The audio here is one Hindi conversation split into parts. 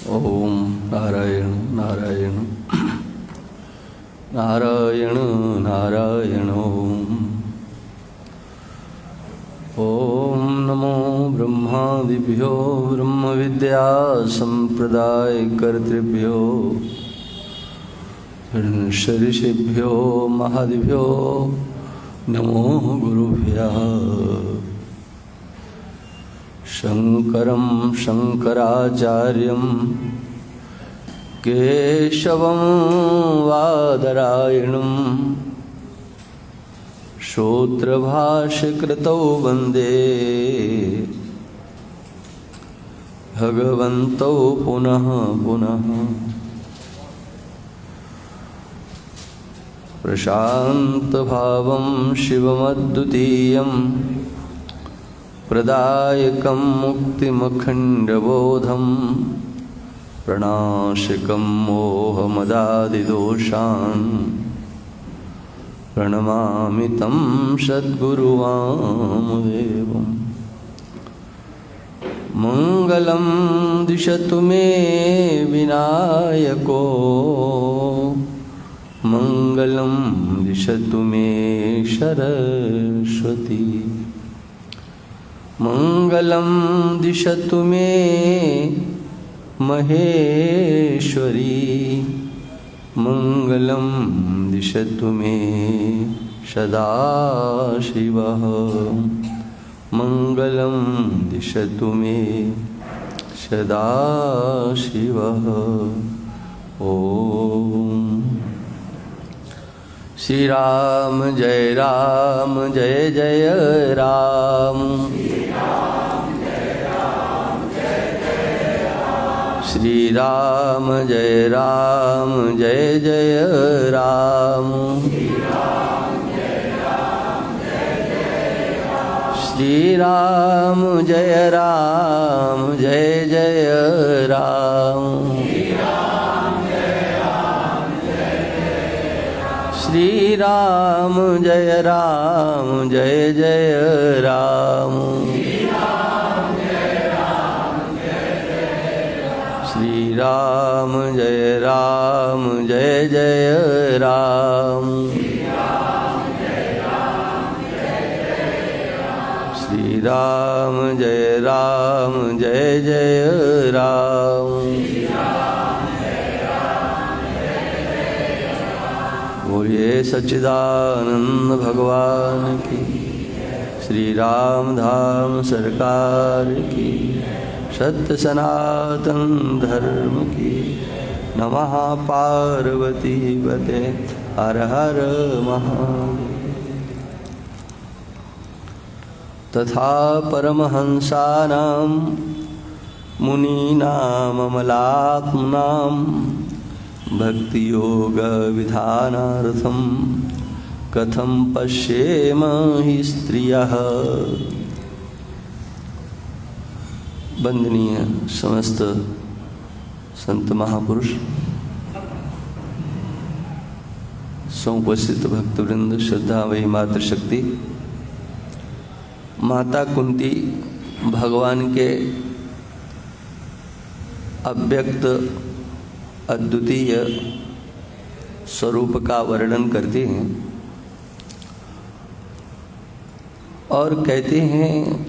ओम नारायण नारायण नारायण नारायण ओम नमो ब्रह्मादिभ्यो ब्रह्म विद्या संप्रदाय कर्तृभ्यो ऋषिभ्यो महादिभ्यो नमो गुरुभ्यः। शंकरं शंकराचार्यं केशवं वादरायणं सूत्रभाष्यकृतौ वन्दे भगवन्तौ पुनः पुनः। प्रशान्तभावं शिवमद्वितीयं प्रदायकं मुक्तिमखण्डबोधं प्रणाशकं मोहमदादिदोषान् प्रणमामि तं सद्गुरुवामदेवम्। मङ्गलं दिशतु मे विनायको मङ्गलं दिशतु मे सरस्वती मङ्गलं दिशतु मे महेश्वरी मङ्गलं दिशतु मे सदाशिवः मङ्गलं दिशतु मे सदाशिवः। ॐ श्री राम जय जय राम। श्री राम जय जय राम। श्री राम जय जय राम। श्री राम जय जय राम। श्री राम जय जय राम। श्री राम जय जय राम। बोलिए सच्चिदानंद भगवान की, श्री राम धाम सरकार की, सत्य सनातन धर्म की। नमः पार्वती पते हर हर महादेव। तथा परमहंसानां मुनीनां अमलात्मनां भक्तियोग विधानार्थं कथं पश्येम हि स्त्रियः। वंदनीय समस्त संत महापुरुष, समुपस्थित भक्तवृंद, श्रद्धा वही मातृशक्ति, माता कुंती भगवान के अव्यक्त अद्वितीय स्वरूप का वर्णन करते हैं और कहते हैं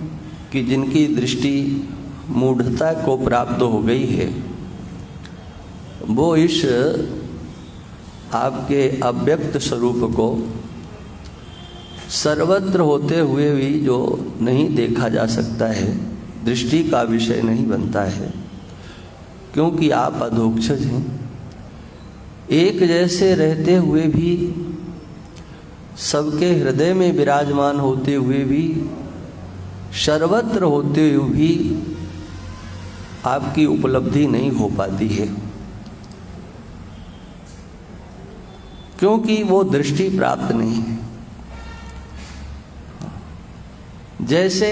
कि जिनकी दृष्टि मूढ़ता को प्राप्त हो गई है वो इस आपके अव्यक्त स्वरूप को सर्वत्र होते हुए भी जो नहीं देखा जा सकता है, दृष्टि का विषय नहीं बनता है, क्योंकि आप अधोक्षज हैं। एक जैसे रहते हुए भी, सबके हृदय में विराजमान होते हुए भी, सर्वत्र होते हुए भी आपकी उपलब्धि नहीं हो पाती है, क्योंकि वो दृष्टि प्राप्त नहीं है। जैसे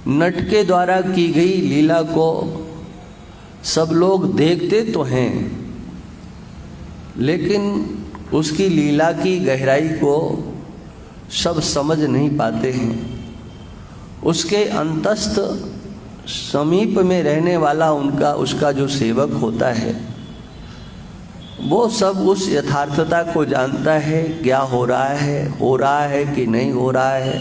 नट के द्वारा की गई लीला को सब लोग देखते तो हैं, लेकिन उसकी लीला की गहराई को सब समझ नहीं पाते हैं। उसके अंतस्थ समीप में रहने वाला उसका जो सेवक होता है वो सब उस यथार्थता को जानता है, क्या हो रहा है कि नहीं हो रहा है,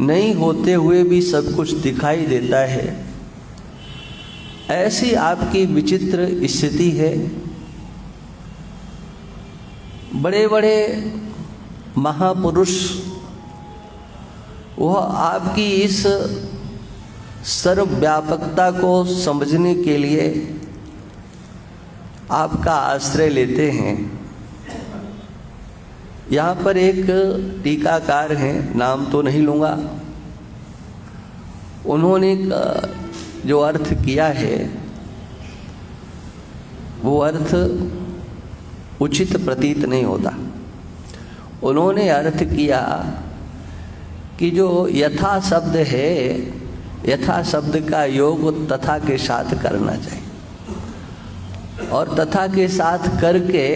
नहीं होते हुए भी सब कुछ दिखाई देता है। ऐसी आपकी विचित्र स्थिति है। बड़े बड़े महापुरुष वह आपकी इस सर्वव्यापकता को समझने के लिए आपका आश्रय लेते हैं। यहाँ पर एक टीकाकार हैं, नाम तो नहीं लूँगा, उन्होंने जो अर्थ किया है वो अर्थ उचित प्रतीत नहीं होता। उन्होंने अर्थ किया कि जो यथा शब्द है, यथा शब्द का योग तथा के साथ करना चाहिए और तथा के साथ करके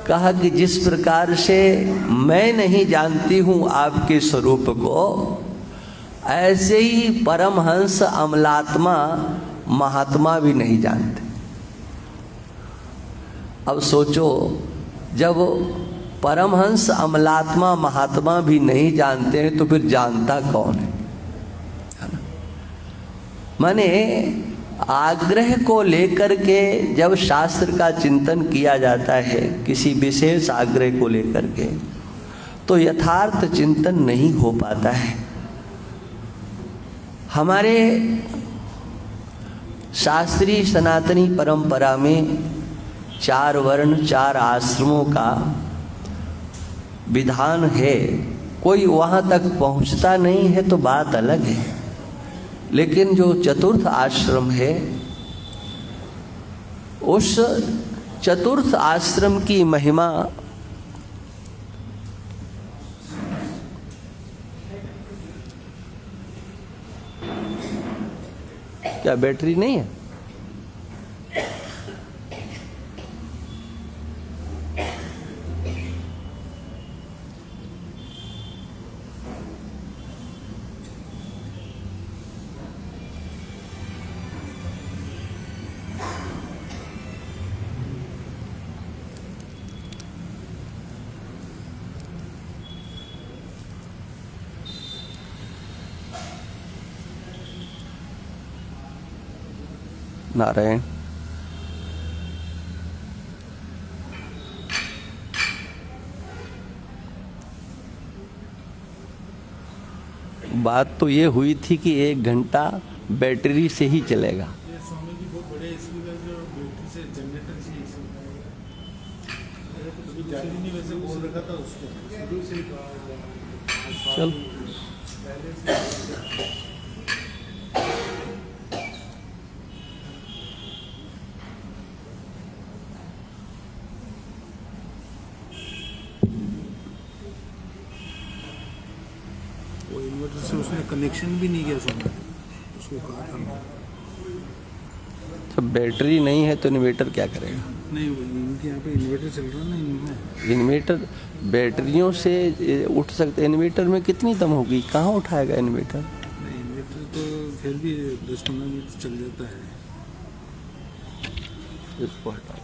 कहा कि जिस प्रकार से मैं नहीं जानती हूँ आपके स्वरूप को, ऐसे ही परमहंस अमलात्मा महात्मा भी नहीं जानते। अब सोचो, जब परमहंस अमलात्मा महात्मा भी नहीं जानते हैं तो फिर जानता कौन है ना? माने आग्रह को लेकर के जब शास्त्र का चिंतन किया जाता है किसी विशेष आग्रह को लेकर के, तो यथार्थ चिंतन नहीं हो पाता है। हमारे शास्त्रीय सनातनी परंपरा में 4 वर्ण 4 आश्रमों का विधान है। कोई वहाँ तक पहुँचता नहीं है तो बात अलग है, लेकिन जो चतुर्थ आश्रम है, उस चतुर्थ आश्रम की महिमा क्या बैटरी नहीं है? नारायण। बात तो ये हुई थी कि 1 घंटा बैटरी से ही चलेगा। ये स्वामी जी बहुत बड़े स्पीकर जो बैटरी से जनरेटर से अभी जाली नहीं वैसे बोल रखा था उसको शुरू से चल इन्वर्टर से उसने कनेक्शन भी नहीं किया स्वामी, उसको कहा था मैं। जब बैटरी नहीं है तो इन्वर्टर क्या करेगा? नहीं, इनके यहाँ पे इन्वर्टर चल रहा है ना इनमें। इन्वर्टर बैटरियों से उठ सकते, इन्वर्टर में कितनी दम होगी, कहाँ उठाएगा इन्वर्टर? नहीं, इन्वर्टर तो फिर भी 10-15 मिनट चल जाता है। इसको हटा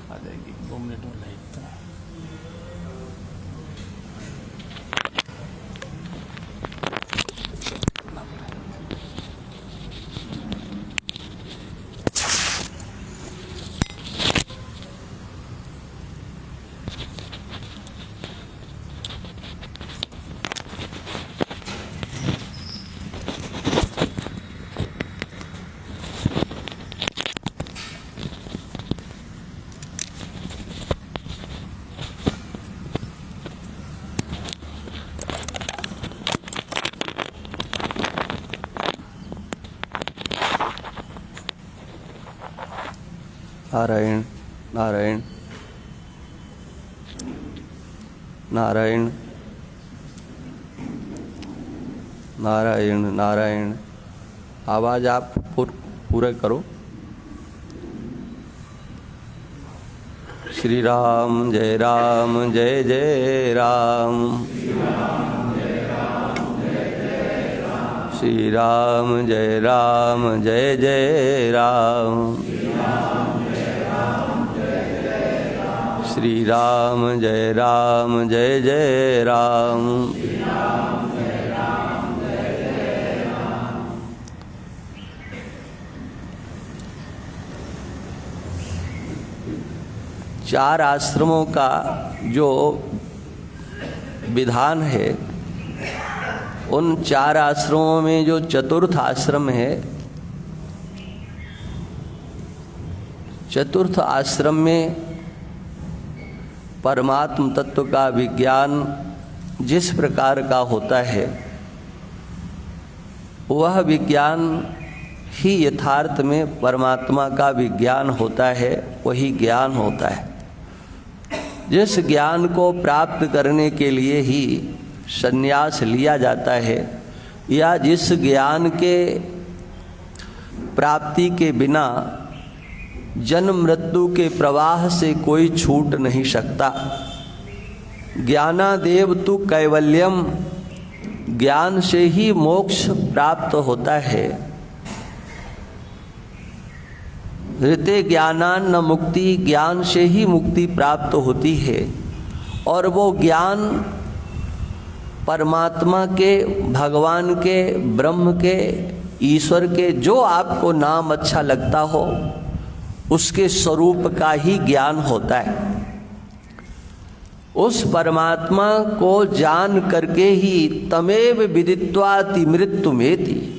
आ जाएगी 2 मिनट में लाइट। नारायण नारायण नारायण नारायण नारायण। आवाज़ आप पूरा करो। श्री राम जय जय राम। श्री राम जय जय राम। श्री राम जय जय राम। चार आश्रमों का जो विधान है, उन चार आश्रमों में जो चतुर्थ आश्रम है, चतुर्थ आश्रम में परमात्म तत्व का विज्ञान जिस प्रकार का होता है, वह विज्ञान ही यथार्थ में परमात्मा का विज्ञान होता है, वही ज्ञान होता है। जिस ज्ञान को प्राप्त करने के लिए ही संन्यास लिया जाता है, या जिस ज्ञान के प्राप्ति के बिना जन्म मृत्यु के प्रवाह से कोई छूट नहीं सकता। ज्ञानादेव तु कैवल्यम, ज्ञान से ही मोक्ष प्राप्त होता है। हृदय ज्ञानान न मुक्ति, ज्ञान से ही मुक्ति प्राप्त होती है। और वो ज्ञान परमात्मा के, भगवान के, ब्रह्म के, ईश्वर के, जो आपको नाम अच्छा लगता हो उसके स्वरूप का ही ज्ञान होता है। उस परमात्मा को जान करके ही तमेव विदित्वाति मृत्युमेति,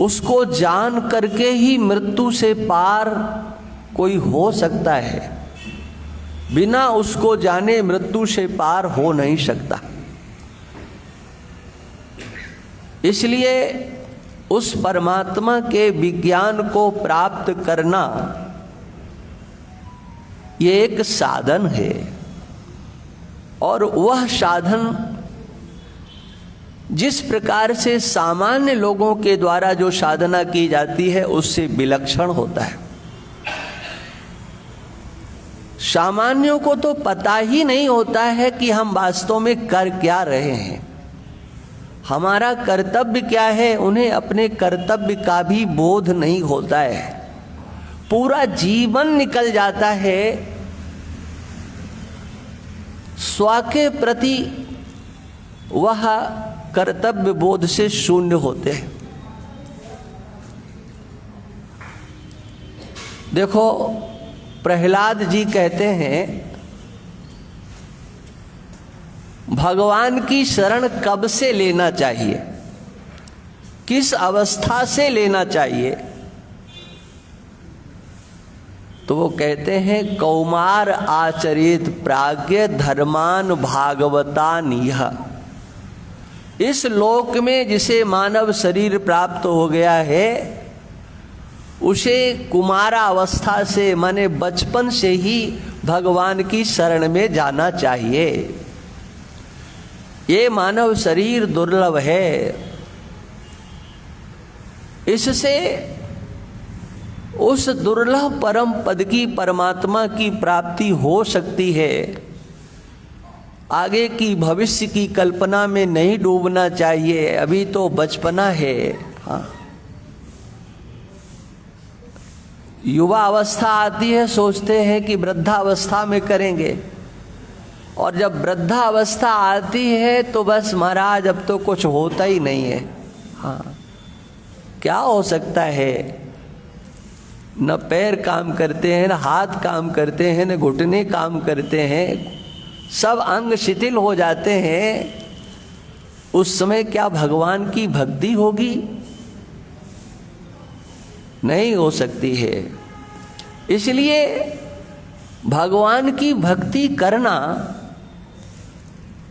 उसको जान करके ही मृत्यु से पार कोई हो सकता है। बिना उसको जाने मृत्यु से पार हो नहीं सकता। इसलिए उस परमात्मा के विज्ञान को प्राप्त करना ये एक साधन है, और वह साधन जिस प्रकार से सामान्य लोगों के द्वारा जो साधना की जाती है उससे विलक्षण होता है। सामान्यों को तो पता ही नहीं होता है कि हम वास्तव में कर क्या रहे हैं, हमारा कर्तव्य क्या है। उन्हें अपने कर्तव्य का भी बोध नहीं होता है। पूरा जीवन निकल जाता है स्व के प्रति, वह कर्तव्य बोध से शून्य होते हैं। देखो, प्रहलाद जी कहते हैं भगवान की शरण कब से लेना चाहिए, किस अवस्था से लेना चाहिए? तो वो कहते हैं कौमार आचरित प्राज्ञ धर्मान भागवतानिह। इस लोक में जिसे मानव शरीर प्राप्त हो गया है, उसे कुमारा अवस्था से, माने बचपन से ही भगवान की शरण में जाना चाहिए। ये मानव शरीर दुर्लभ है, इससे उस दुर्लभ परम पद की, परमात्मा की प्राप्ति हो सकती है। आगे की भविष्य की कल्पना में नहीं डूबना चाहिए, अभी तो बचपना है। हाँ, युवा अवस्था आती है, सोचते हैं कि वृद्धावस्था में करेंगे, और जब वृद्धावस्था आती है तो बस महाराज अब तो कुछ होता ही नहीं है। हाँ, क्या हो सकता है? न पैर काम करते हैं, न हाथ काम करते हैं, न घुटने काम करते हैं, सब अंग शिथिल हो जाते हैं। उस समय क्या भगवान की भक्ति होगी? नहीं हो सकती है। इसलिए भगवान की भक्ति करना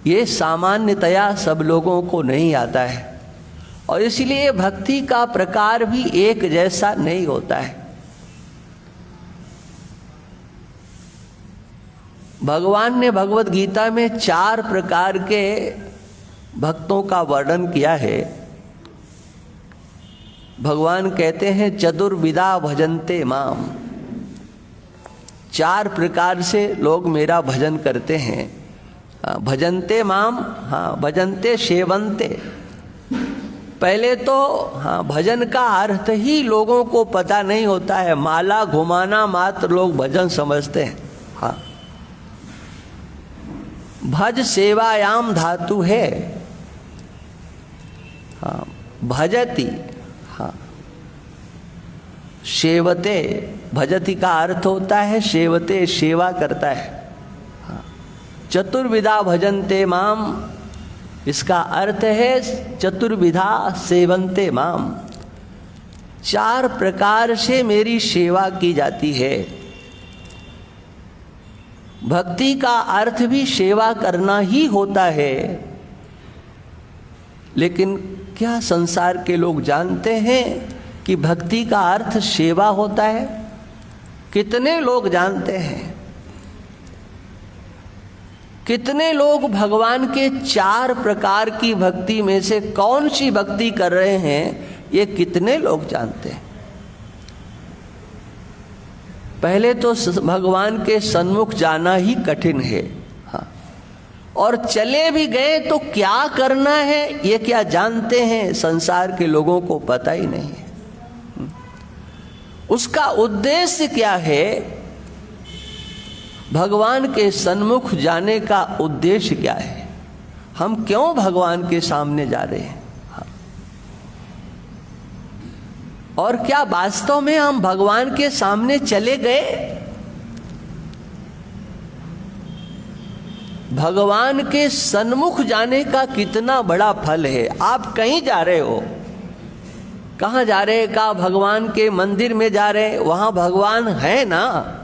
ये सामान्यतया सब लोगों को नहीं आता है, और इसलिए भक्ति का प्रकार भी एक जैसा नहीं होता है। भगवान ने भगवत गीता में 4 प्रकार के भक्तों का वर्णन किया है। भगवान कहते हैं चतुर्विधा भजन्ते माम, 4 प्रकार से लोग मेरा भजन करते हैं। भजन्ते माम, हाँ भजन्ते सेवन्ते। पहले तो हाँ भजन का अर्थ ही लोगों को पता नहीं होता है, माला घुमाना मात्र लोग भजन समझते हैं। हाँ भज सेवायाम धातु है। हाँ भजती, हाँ सेवते, भजती का अर्थ होता है सेवते, सेवा करता है। हाँ चतुर्विधा भजन्ते माम, इसका अर्थ है चतुर्विधा सेवन्ते माम। 4 प्रकार से मेरी सेवा की जाती है। भक्ति का अर्थ भी सेवा करना ही होता है, लेकिन क्या संसार के लोग जानते हैं कि भक्ति का अर्थ सेवा होता है? कितने लोग जानते हैं? कितने लोग भगवान के 4 प्रकार की भक्ति में से कौन सी भक्ति कर रहे हैं, ये कितने लोग जानते हैं? पहले तो भगवान के सन्मुख जाना ही कठिन है। हाँ और चले भी गए तो क्या करना है ये क्या जानते हैं? संसार के लोगों को पता ही नहीं है। उसका उद्देश्य क्या है? भगवान के सन्मुख जाने का उद्देश्य क्या है? हम क्यों भगवान के सामने जा रहे हैं? हाँ। और क्या वास्तव में हम भगवान के सामने चले गए? भगवान के सन्मुख जाने का कितना बड़ा फल है। आप कहीं जा रहे हो, कहाँ जा रहे हैं? कहा भगवान के मंदिर में जा रहे हैं, वहां भगवान है ना,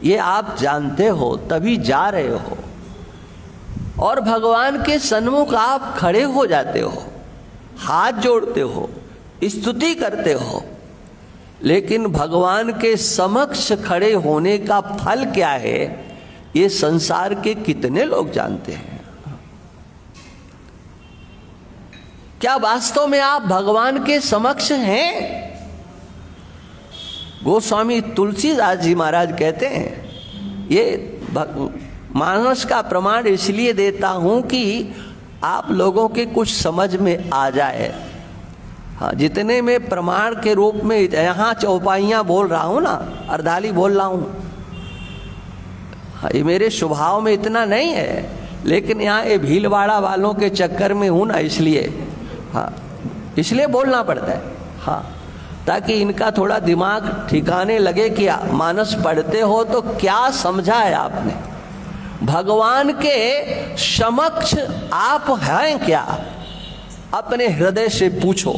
ये आप जानते हो तभी जा रहे हो। और भगवान के सन्मुख आप खड़े हो जाते हो, हाथ जोड़ते हो, स्तुति करते हो, लेकिन भगवान के समक्ष खड़े होने का फल क्या है ये संसार के कितने लोग जानते हैं? क्या वास्तव में आप भगवान के समक्ष हैं? गोस्वामी तुलसीदास जी महाराज कहते हैं, ये मानस का प्रमाण इसलिए देता हूं कि आप लोगों के कुछ समझ में आ जाए। हाँ जितने में प्रमाण के रूप में यहाँ चौपाइयाँ बोल रहा हूँ ना, अर्धाली बोल रहा हूँ, हाँ ये मेरे स्वभाव में इतना नहीं है, लेकिन यहाँ ये भीलवाड़ा वालों के चक्कर में हूँ ना, इसलिए हाँ इसलिए बोलना पड़ता है। हाँ ताकि इनका थोड़ा दिमाग ठिकाने लगे कि मानस पढ़ते हो तो क्या समझा है आपने, भगवान के समक्ष आप हैं क्या, अपने हृदय से पूछो।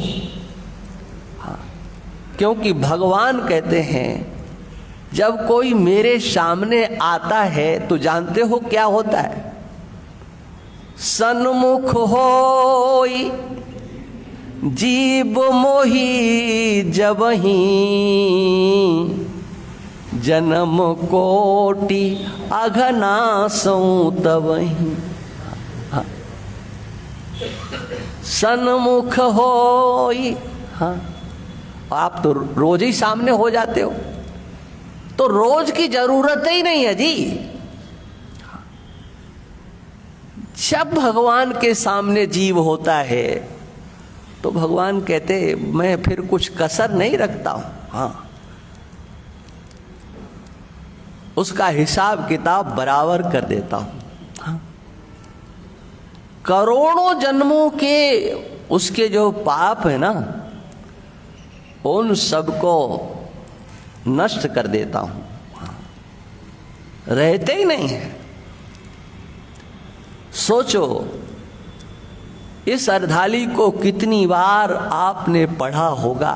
हाँ क्योंकि भगवान कहते हैं जब कोई मेरे सामने आता है तो जानते हो क्या होता है? सन्मुख होई जीव मोही जबही, जन्म कोटि अघनासौ तबही। हाँ सन्मुख होई, हाँ आप तो रोज ही सामने हो जाते हो, तो रोज की जरूरत ही नहीं है जी। जब भगवान के सामने जीव होता है तो भगवान कहते मैं फिर कुछ कसर नहीं रखता हूं। हाँ उसका हिसाब किताब बराबर कर देता हूं। हाँ करोड़ों जन्मों के उसके जो पाप है ना, उन सबको नष्ट कर देता हूं, रहते ही नहीं है। सोचो इस अर्धाली को कितनी बार आपने पढ़ा होगा,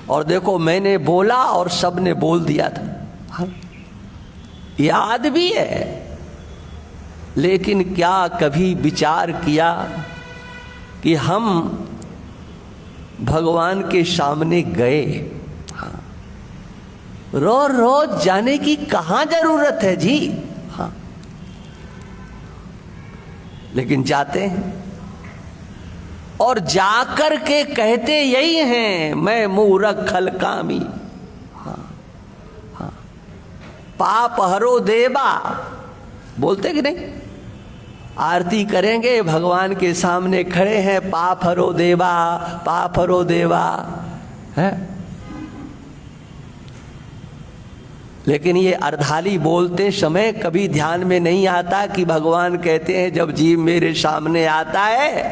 और देखो मैंने बोला और सबने बोल दिया था। हाँ? याद भी है, लेकिन क्या कभी विचार किया कि हम भगवान के सामने गए? हाँ रोज रोज जाने की कहाँ जरूरत है जी। हाँ लेकिन जाते हैं और जाकर के कहते यही हैं, मैं मूर्ख खलकामी। हाँ हाँ पाप हरो देवा, बोलते कि नहीं? आरती करेंगे, भगवान के सामने खड़े हैं, पाप हरो देवा, पाप हरो देवा है। लेकिन ये अर्धाली बोलते समय कभी ध्यान में नहीं आता कि भगवान कहते हैं जब जीव मेरे सामने आता है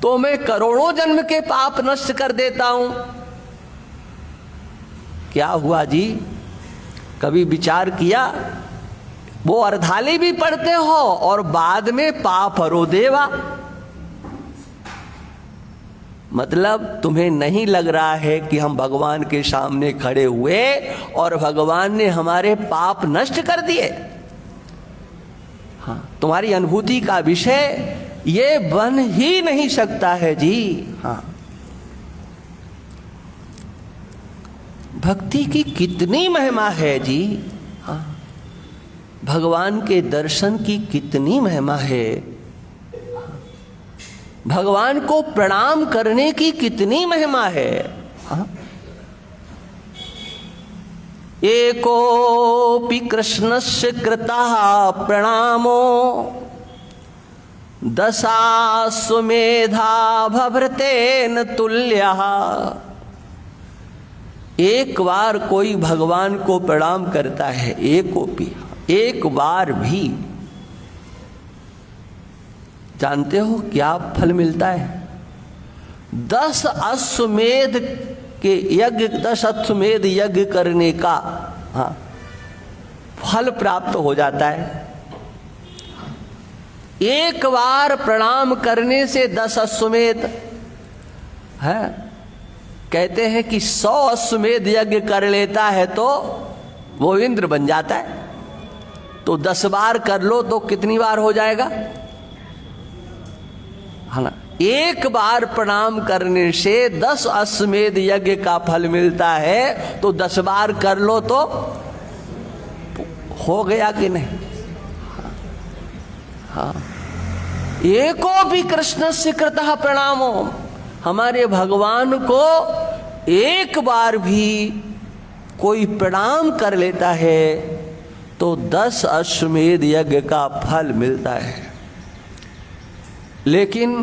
तो मैं करोड़ों जन्म के पाप नष्ट कर देता हूं। क्या हुआ जी? कभी विचार किया? वो अर्धाली भी पढ़ते हो और बाद में पाप हरो देवा, मतलब तुम्हें नहीं लग रहा है कि हम भगवान के सामने खड़े हुए और भगवान ने हमारे पाप नष्ट कर दिए। हाँ, तुम्हारी अनुभूति का विषय ये बन ही नहीं सकता है जी। हाँ, भक्ति की कितनी महिमा है जी। हाँ, भगवान के दर्शन की कितनी महिमा है, भगवान को प्रणाम करने की कितनी महिमा है। हाँ? एकोपि कृष्णस्य कृतः प्रणामो दशाश्वमेधा भभृतेन तुल्यः। एक बार कोई भगवान को प्रणाम करता है, एकोपि, एक बार भी, जानते हो क्या फल मिलता है? 10 अश्वमेध के यज्ञ, 10 अश्वमेध यज्ञ करने का हाँ फल प्राप्त हो जाता है। एक बार प्रणाम करने से 10 अश्वमेध है। कहते हैं कि 100 अश्वमेध यज्ञ कर लेता है तो वो इंद्र बन जाता है। तो 10 बार कर लो तो कितनी बार हो जाएगा? है ना? एक बार प्रणाम करने से 10 अश्वमेध यज्ञ का फल मिलता है, तो 10 बार कर लो तो हो गया कि नहीं? हाँ, एको भी कृष्ण से कृतः प्रणामो, हमारे भगवान को एक बार भी कोई प्रणाम कर लेता है तो 10 अश्वमेध यज्ञ का फल मिलता है। लेकिन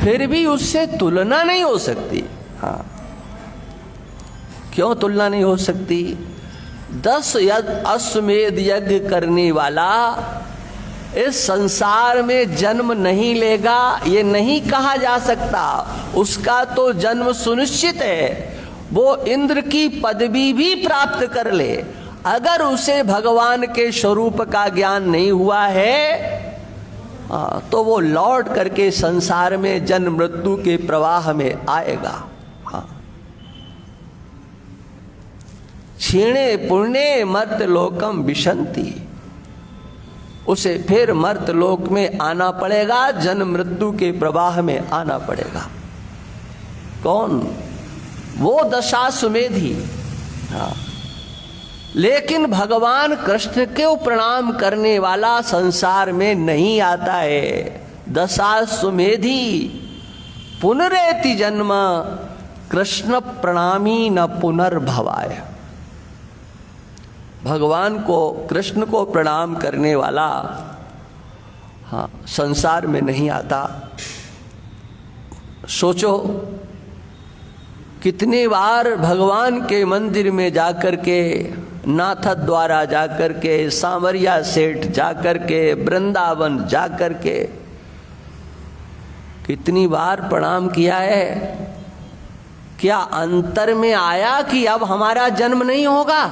फिर भी उससे तुलना नहीं हो सकती। हाँ, क्यों तुलना नहीं हो सकती? 10 अश्वमेध यज्ञ करने वाला इस संसार में जन्म नहीं लेगा, ये नहीं कहा जा सकता। उसका तो जन्म सुनिश्चित है। वो इंद्र की पदवी भी प्राप्त कर ले, अगर उसे भगवान के स्वरूप का ज्ञान नहीं हुआ है तो वो लौट करके संसार में जन्म मृत्यु के प्रवाह में आएगा। हाँ, क्षीणे पुण्य मर्त लोकम विशंति, उसे फिर मर्त लोक में आना पड़ेगा, जन्म मृत्यु के प्रवाह में आना पड़ेगा। कौन? वो दशाश्वमेधी। हाँ, लेकिन भगवान कृष्ण को प्रणाम करने वाला संसार में नहीं आता है। दशाश्वमेधी पुनरेति जन्म कृष्ण प्रणामी न पुनर्भवाय। भगवान को, कृष्ण को प्रणाम करने वाला हाँ संसार में नहीं आता। सोचो कितने बार भगवान के मंदिर में जाकर के, नाथ द्वारा जाकर के, सांवरिया सेठ जाकर के, वृंदावन जाकर के कितनी बार प्रणाम किया है। क्या अंतर में आया कि अब हमारा जन्म नहीं होगा?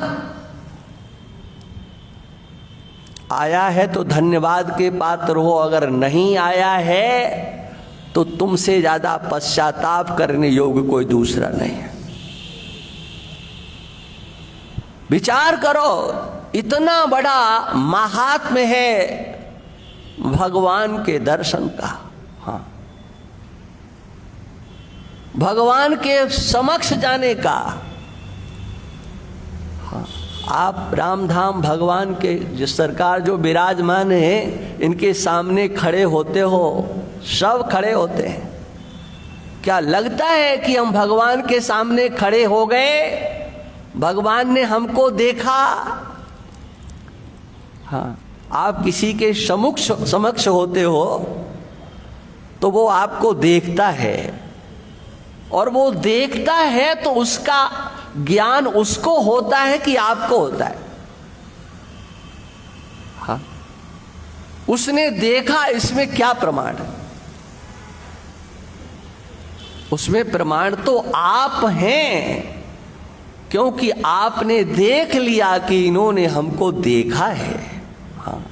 आया है तो धन्यवाद के पात्र हो, अगर नहीं आया है तो तुमसे ज्यादा पश्चाताप करने योग्य कोई दूसरा नहीं है। विचार करो, इतना बड़ा महात्म्य है भगवान के दर्शन का। हाँ, भगवान के समक्ष जाने का। हाँ, आप रामधाम भगवान के जिस सरकार जो विराजमान है, इनके सामने खड़े होते हो, सब खड़े होते हैं। क्या लगता है कि हम भगवान के सामने खड़े हो गए, भगवान ने हमको देखा, हाँ, आप किसी के समक्ष होते हो तो वो आपको देखता है, और वो देखता है तो उसका ज्ञान उसको होता है कि आपको होता है। हाँ, उसने देखा, इसमें क्या प्रमाण है? उसमें प्रमाण तो आप हैं, क्योंकि आपने देख लिया कि इन्होंने हमको देखा है। हाँ,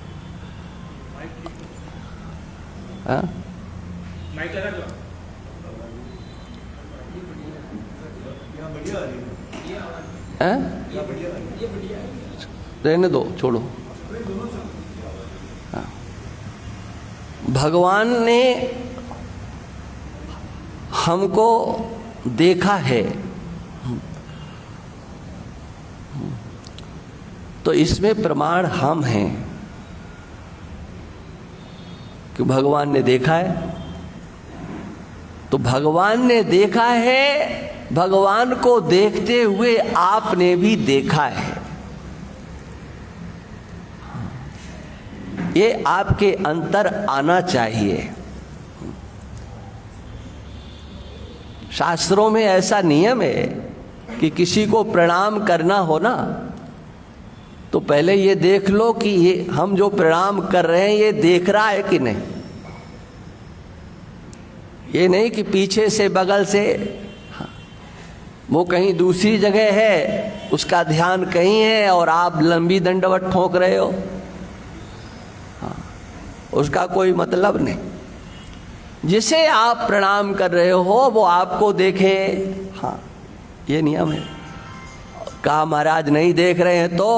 हाँ? रहने दो, छोड़ो। हाँ। भगवान ने हमको देखा है, तो इसमें प्रमाण हम हैं कि भगवान ने देखा है। तो भगवान ने देखा है, भगवान को देखते हुए आपने भी देखा है। ये आपके अंतर आना चाहिए। शास्त्रों में ऐसा नियम है कि किसी को प्रणाम करना हो ना, तो पहले ये देख लो कि ये हम जो प्रणाम कर रहे हैं ये देख रहा है कि नहीं। ये नहीं कि पीछे से बगल से, हाँ, वो कहीं दूसरी जगह है, उसका ध्यान कहीं है और आप लंबी दंडवत ठोक रहे हो। हाँ, उसका कोई मतलब नहीं। जिसे आप प्रणाम कर रहे हो वो आपको देखे। हाँ, ये नियम है। कहा महाराज नहीं देख रहे हैं तो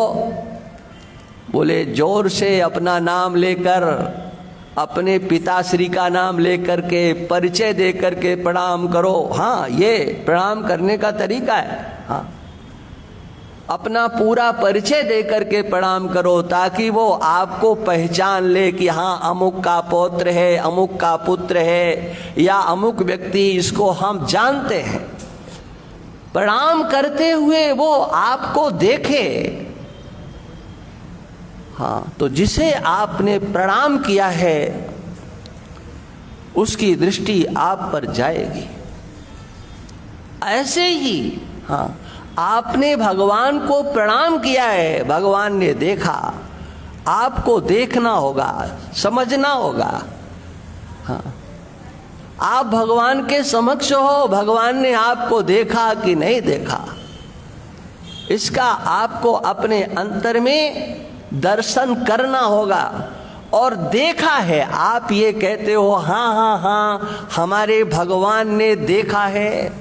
बोले जोर से अपना नाम लेकर, अपने पिताश्री का नाम लेकर के, परिचय दे करके प्रणाम करो। हाँ, ये प्रणाम करने का तरीका है। हाँ, अपना पूरा परिचय दे करके प्रणाम करो, ताकि वो आपको पहचान ले कि हाँ अमुक का पौत्र है, अमुक का पुत्र है, या अमुक व्यक्ति, इसको हम जानते हैं। प्रणाम करते हुए वो आपको देखे। हाँ, तो जिसे आपने प्रणाम किया है उसकी दृष्टि आप पर जाएगी। ऐसे ही हाँ, आपने भगवान को प्रणाम किया है, भगवान ने देखा, आपको देखना होगा, समझना होगा। हाँ, आप भगवान के समक्ष हो, भगवान ने आपको देखा कि नहीं देखा, इसका आपको अपने अंतर में दर्शन करना होगा। और देखा है, आप ये कहते हो हाँ हाँ हाँ हमारे भगवान ने देखा है,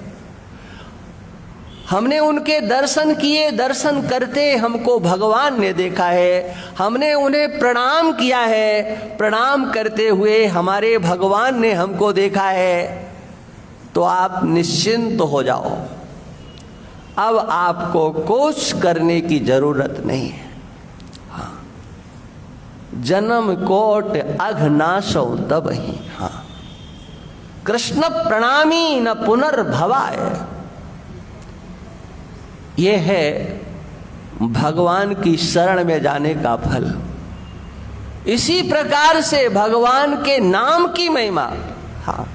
हमने उनके दर्शन किए, दर्शन करते हमको भगवान ने देखा है, हमने उन्हें प्रणाम किया है, प्रणाम करते हुए हमारे भगवान ने हमको देखा है, तो आप निश्चिंत हो जाओ। अब आपको कुछ करने की जरूरत नहीं है। हाँ, जन्म कोट अघनाशो तब ही। हाँ, कृष्ण प्रणामी न पुनर्भवाय। ये है भगवान की शरण में जाने का फल। इसी प्रकार से भगवान के नाम की महिमा। हाँ,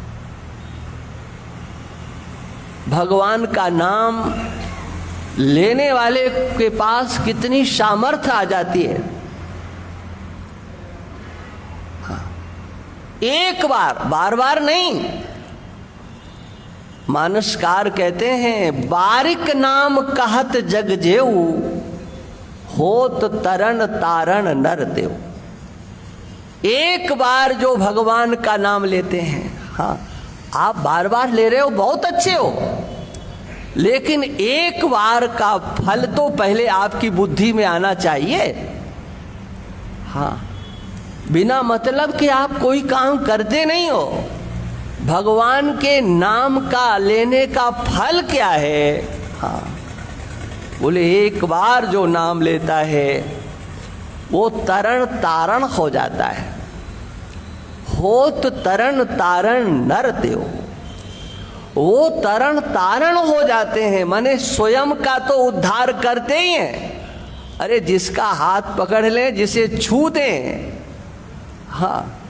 भगवान का नाम लेने वाले के पास कितनी सामर्थ्य आ जाती है। हाँ, एक बार, बार बार नहीं। मानसकार कहते हैं बारिक नाम कहत जग जेऊ, होत तरन तारण नर देव। एक बार जो भगवान का नाम लेते हैं, हाँ आप बार बार ले रहे हो, बहुत अच्छे हो, लेकिन एक बार का फल तो पहले आपकी बुद्धि में आना चाहिए। हाँ, बिना मतलब कि आप कोई काम करते नहीं हो। भगवान के नाम का लेने का फल क्या है? हाँ, बोले एक बार जो नाम लेता है वो तरण तारण हो जाता है। होत तरण तारण नर देव। वो तरण तारण हो जाते हैं, माने स्वयं का तो उद्धार करते ही हैं, अरे जिसका हाथ पकड़ ले, जिसे छू दें, हाँ,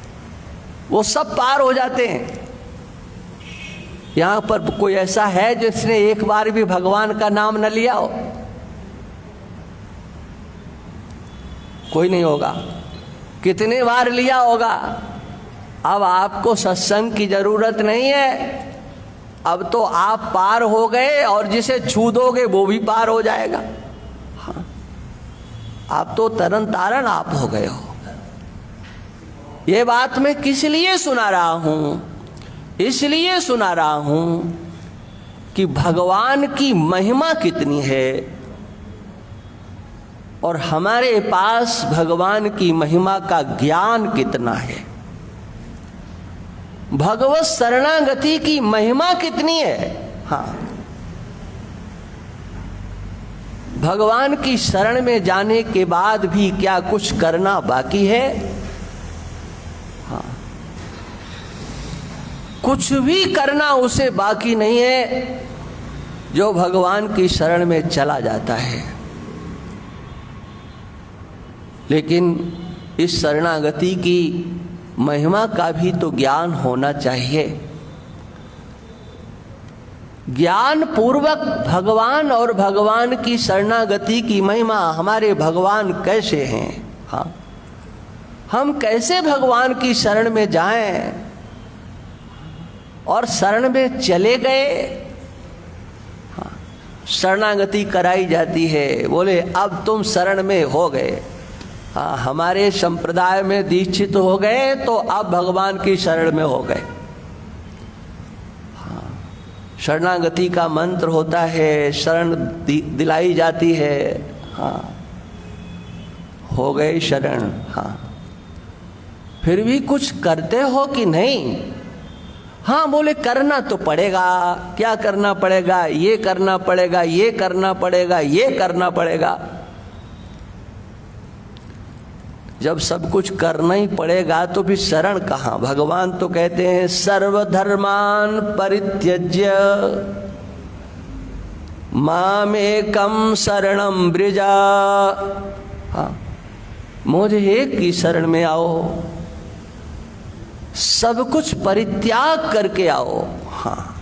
वो सब पार हो जाते हैं। यहां पर कोई ऐसा है जिसने एक बार भी भगवान का नाम न लिया हो? कोई नहीं होगा। कितने बार लिया होगा? अब आपको सत्संग की जरूरत नहीं है, अब तो आप पार हो गए, और जिसे छू दोगे वो भी पार हो जाएगा। हाँ, आप तो तरन तारण आप हो गए हो। ये बात मैं किस लिए सुना रहा हूं? इसलिए सुना रहा हूं कि भगवान की महिमा कितनी है, और हमारे पास भगवान की महिमा का ज्ञान कितना है। भगवत शरणागति की महिमा कितनी है। हाँ, भगवान की शरण में जाने के बाद भी क्या कुछ करना बाकी है? हाँ, कुछ भी करना उसे बाकी नहीं है जो भगवान की शरण में चला जाता है। लेकिन इस शरणागति की महिमा का भी तो ज्ञान होना चाहिए। ज्ञान पूर्वक भगवान और भगवान की शरणागति की महिमा, हमारे भगवान कैसे हैं, हाँ, हम कैसे भगवान की शरण में जाएं, और शरण में चले गए, हाँ, शरणागति कराई जाती है, बोले अब तुम शरण में हो गए, हाँ, हमारे संप्रदाय में दीक्षित हो गए तो अब भगवान की शरण में हो गए। हाँ, शरणागति का मंत्र होता है, शरण दिलाई जाती है, हाँ, हो गए शरण। हाँ, फिर भी कुछ करते हो कि नहीं? हाँ, बोले करना तो पड़ेगा। क्या करना पड़ेगा? ये करना पड़ेगा, ये करना पड़ेगा, ये करना पड़ेगा। जब सब कुछ करना ही पड़ेगा तो फिर शरण कहाँ? भगवान तो कहते हैं सर्वधर्मान परित्यज्य मामेकम शरणम व्रजा। हाँ, मुझे एक की शरण में आओ, सब कुछ परित्याग करके आओ। हाँ,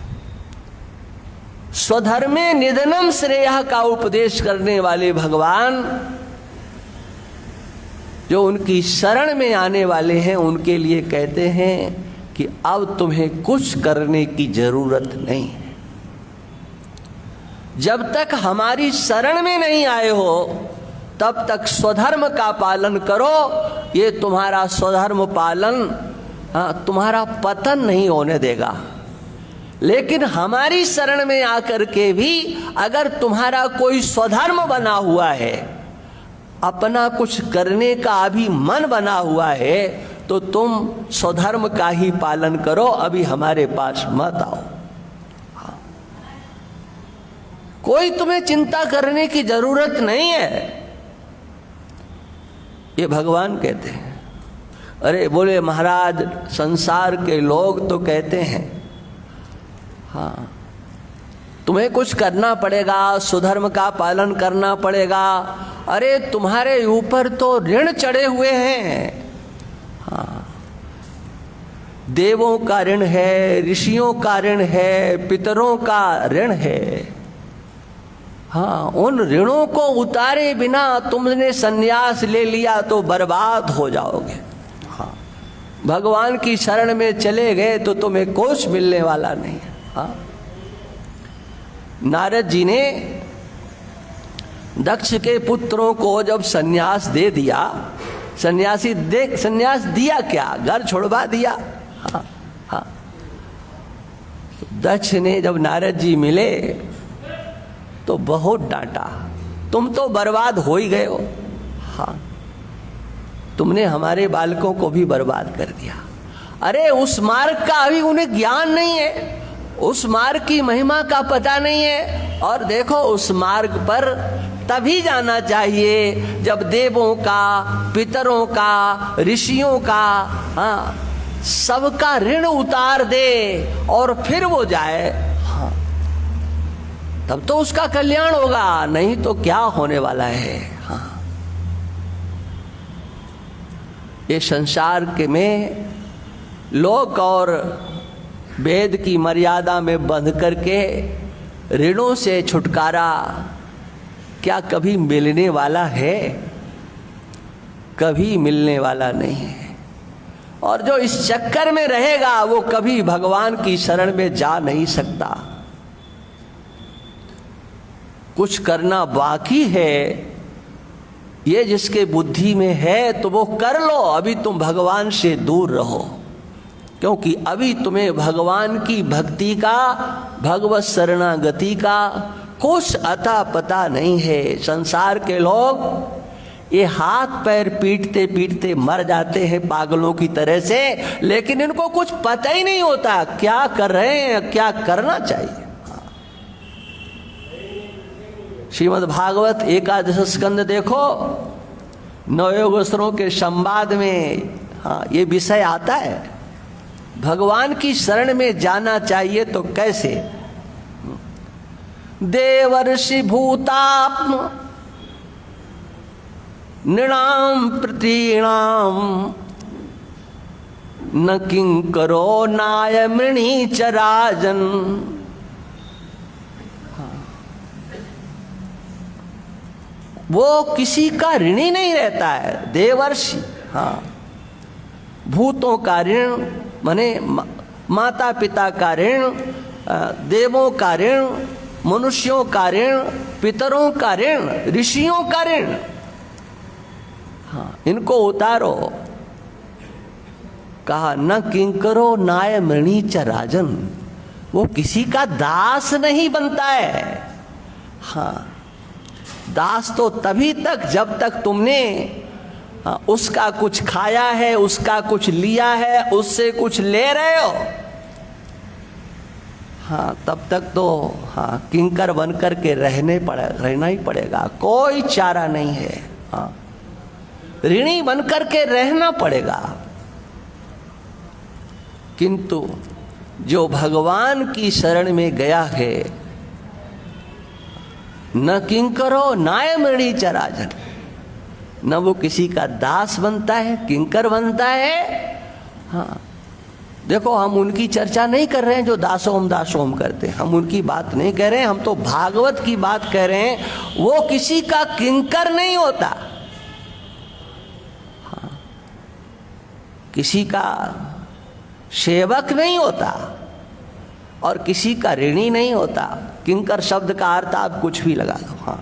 स्वधर्मे निधनम श्रेयः का उपदेश करने वाले भगवान जो उनकी शरण में आने वाले हैं, उनके लिए कहते हैं कि अब तुम्हें कुछ करने की जरूरत नहीं है। जब तक हमारी शरण में नहीं आए हो तब तक स्वधर्म का पालन करो। ये तुम्हारा स्वधर्म पालन, हाँ, तुम्हारा पतन नहीं होने देगा। लेकिन हमारी शरण में आकर के भी अगर तुम्हारा कोई स्वधर्म बना हुआ है, अपना कुछ करने का अभी मन बना हुआ है, तो तुम स्वधर्म का ही पालन करो, अभी हमारे पास मत आओ। हाँ, कोई तुम्हें चिंता करने की जरूरत नहीं है, ये भगवान कहते हैं। अरे बोले महाराज, संसार के लोग तो कहते हैं हाँ, तुम्हें कुछ करना पड़ेगा, सुधर्म का पालन करना पड़ेगा। अरे तुम्हारे ऊपर तो ऋण चढ़े हुए हैं। हाँ, देवों का ऋण है, ऋषियों का ऋण है, पितरों का ऋण है। हाँ, उन ऋणों को उतारे बिना तुमने संन्यास ले लिया तो बर्बाद हो जाओगे। हाँ, भगवान की शरण में चले गए तो तुम्हें कुछ मिलने वाला नहीं है। हाँ, नारद जी ने दक्ष के पुत्रों को जब सन्यास दे दिया, सन्यास दिया क्या? घर छोड़वा दिया। हाँ, हाँ, दक्ष ने जब नारद जी मिले तो बहुत डांटा, तुम तो बर्बाद हो ही गए हो। हाँ, तुमने हमारे बालकों को भी बर्बाद कर दिया। अरे उस मार्ग का अभी उन्हें ज्ञान नहीं है, उस मार्ग की महिमा का पता नहीं है। और देखो, उस मार्ग पर तभी जाना चाहिए जब देवों का, पितरों का, ऋषियों का, हाँ, सबका ऋण उतार दे और फिर वो जाए। हाँ, तब तो उसका कल्याण होगा, नहीं तो क्या होने वाला है। हाँ, ये संसार के में लोक और वेद की मर्यादा में बंध करके ऋणों से छुटकारा क्या कभी मिलने वाला है? कभी मिलने वाला नहीं है। और जो इस चक्कर में रहेगा वो कभी भगवान की शरण में जा नहीं सकता। कुछ करना बाकी है, ये जिसके बुद्धि में है तो वो कर लो। अभी तुम भगवान से दूर रहो, क्योंकि अभी तुम्हें भगवान की भक्ति का, भगवत शरणागति का कुछ अता पता नहीं है। संसार के लोग ये हाथ पैर पीटते पीटते मर जाते हैं पागलों की तरह से, लेकिन इनको कुछ पता ही नहीं होता क्या कर रहे हैं, क्या करना चाहिए। श्रीमद् भागवत एकादश स्कंद देखो, नवयोगेश्वरों के संवाद में ये विषय आता है। भगवान की शरण में जाना चाहिए तो कैसे? देवर्षि भूतात्म नृणाम प्रतीणाम न किंकरो नाय मृणी चराजन। वो किसी का ऋणी नहीं रहता है। देवर्षि, भूतों का ऋण माने माता पिता का ऋण, देवों का ऋण, मनुष्यों का ऋण, पितरों का ऋण, ऋषियों का ऋण, इनको उतारो। कहा न किंकरो नाय मृणी च राजन, वो किसी का दास नहीं बनता है। दास तो तभी तक जब तक तुमने उसका कुछ खाया है, उसका कुछ लिया है, उससे कुछ ले रहे हो, तब तक तो किंकर बन करके रहना ही पड़ेगा। कोई चारा नहीं है। ऋणी बन करके रहना पड़ेगा। किंतु जो भगवान की शरण में गया है, न किंकरो नाय मृणी च राजन, न वो किसी का दास बनता है, किंकर बनता है। देखो, हम उनकी चर्चा नहीं कर रहे हैं जो दासोम दासोम करते हैं, हम उनकी बात नहीं कह रहे हैं, हम तो भागवत की बात कह रहे हैं। वो किसी का किंकर नहीं होता, किसी का सेवक नहीं होता और किसी का ऋणी नहीं होता। किंकर शब्द का अर्थ आप कुछ भी लगा दो।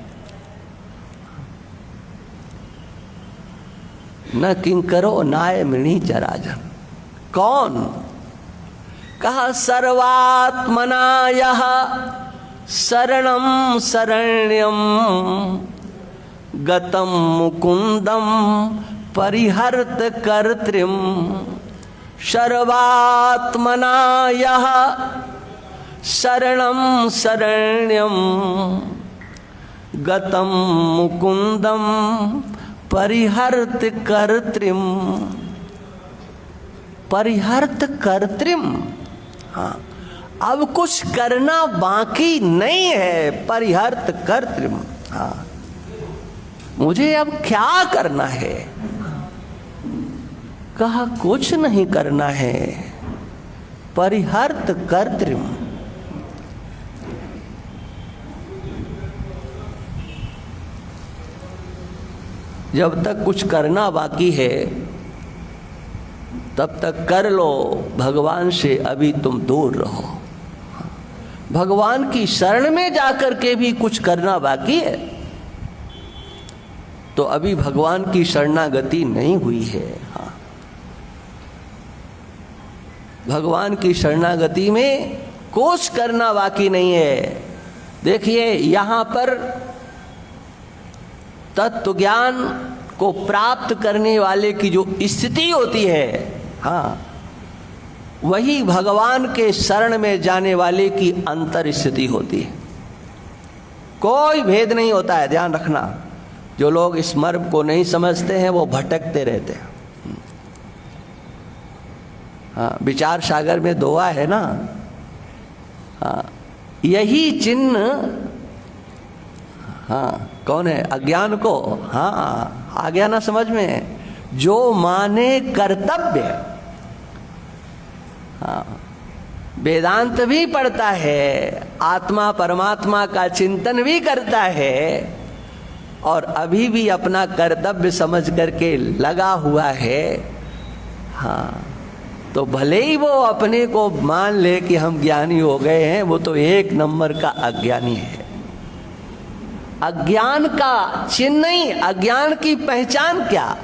न किंकरो नाय मृणी च राजन। कौन? कहा सर्वात्मना यः शरणं शरण्यं गतं मुकुंदं परिहर्त कर्त्रिम। सर्वात्मना यः शरणं शरण्यं गतं मुकुंदं परिहर्त कर्त्रिम। परिहर्त कर्त्रिम, अब कुछ करना बाकी नहीं है। परिहर्त कर्त्रिम, मुझे अब क्या करना है? कहा कुछ नहीं करना है। परिहर्त कर्त्रिम, जब तक कुछ करना बाकी है तब तक कर लो। भगवान से अभी तुम दूर रहो। भगवान की शरण में जाकर के भी कुछ करना बाकी है तो अभी भगवान की शरणागति नहीं हुई है। भगवान की शरणागति में कुछ करना बाकी नहीं है। देखिए, यहाँ पर तत्व ज्ञान को प्राप्त करने वाले की जो स्थिति होती है, वही भगवान के शरण में जाने वाले की अंतर स्थिति होती है। कोई भेद नहीं होता है, ध्यान रखना। जो लोग इस मर्म को नहीं समझते हैं वो भटकते रहते हैं। विचार सागर में दोहा है ना, यही चिन्ह कौन है? अज्ञान को, आ गया ना समझ में? जो माने कर्तव्य। हाँ, वेदांत भी पढ़ता है, आत्मा परमात्मा का चिंतन भी करता है, और अभी भी अपना कर्तव्य समझ करके लगा हुआ है। हाँ, तो भले ही वो अपने को मान ले कि हम ज्ञानी हो गए हैं, वो तो एक नंबर का अज्ञानी है। अज्ञान का चिन्ह नहीं, अज्ञान की पहचान क्या?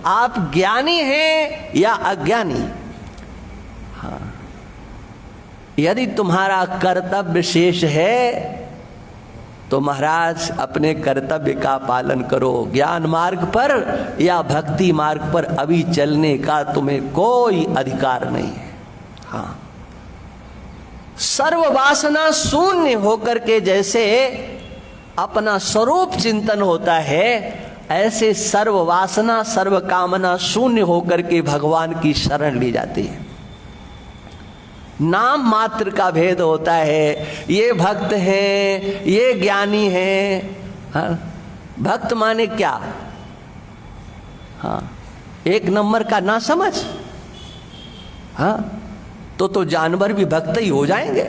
आप ज्ञानी हैं या अज्ञानी? हाँ, यदि तुम्हारा कर्तव्य शेष है तो महाराज अपने कर्तव्य का पालन करो। ज्ञान मार्ग पर या भक्ति मार्ग पर अभी चलने का तुम्हें कोई अधिकार नहीं है। हाँ, सर्व वासना शून्य होकर के जैसे अपना स्वरूप चिंतन होता है, ऐसे सर्व वासना सर्व कामना शून्य होकर के भगवान की शरण ली जाती है। नाम मात्र का भेद होता है, ये भक्त हैं, ये ज्ञानी हैं। हाँ, भक्त माने क्या? हाँ, एक नंबर का ना समझ। हाँ, तो जानवर भी भक्त ही हो जाएंगे,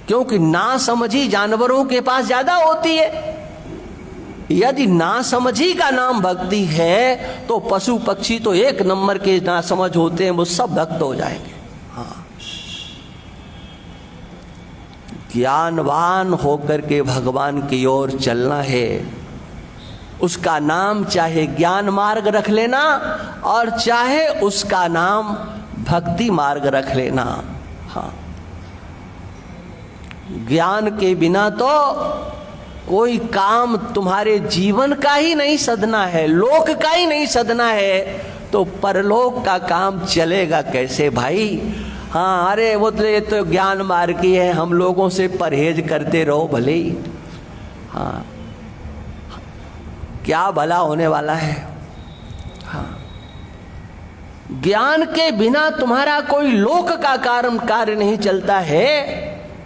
क्योंकि ना समझी जानवरों के पास ज्यादा होती है। यदि ना समझी का नाम भक्ति है तो पशु पक्षी तो एक नंबर के ना समझ होते हैं, वो सब भक्त हो जाएंगे। हाँ, ज्ञानवान होकर के भगवान की ओर चलना है। उसका नाम चाहे ज्ञान मार्ग रख लेना और चाहे उसका नाम भक्ति मार्ग रख लेना। हाँ, ज्ञान के बिना तो कोई काम तुम्हारे जीवन का ही नहीं सधना है, लोक का ही नहीं सधना है, तो परलोक का काम चलेगा कैसे भाई? हाँ, अरे वो तो ज्ञान मार्ग की है, हम लोगों से परहेज करते रहो भले ही। हाँ, क्या भला होने वाला है? हाँ, ज्ञान के बिना तुम्हारा कोई लोक का कार्य नहीं चलता है,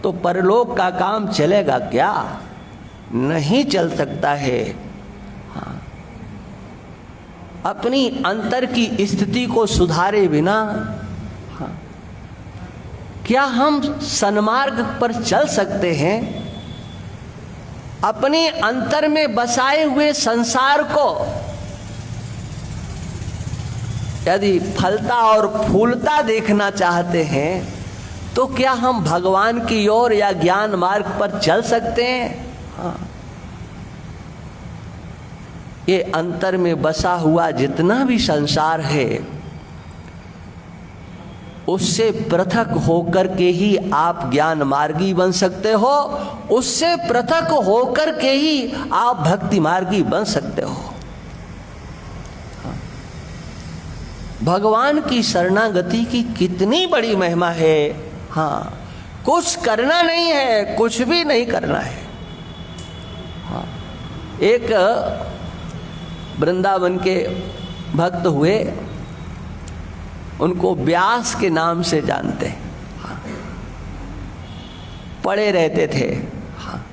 तो परलोक का काम चलेगा क्या? नहीं चल सकता है। हाँ, अपनी अंतर की स्थिति को सुधारे बिना हाँ, क्या हम सन्मार्ग पर चल सकते हैं? अपने अंतर में बसाए हुए संसार को यदि फलता और फूलता देखना चाहते हैं तो क्या हम भगवान की ओर या ज्ञान मार्ग पर चल सकते हैं? हाँ, ये अंतर में बसा हुआ जितना भी संसार है, उससे पृथक होकर के ही आप ज्ञान मार्गी बन सकते हो, उससे पृथक होकर के ही आप भक्ति मार्गी बन सकते हो। भगवान की शरणागति की कितनी बड़ी महिमा है। हाँ, कुछ करना नहीं है, कुछ भी नहीं करना है। हाँ, एक वृंदावन के भक्त हुए, उनको व्यास के नाम से जानते हैं। हाँ, पड़े रहते थे। हाँ,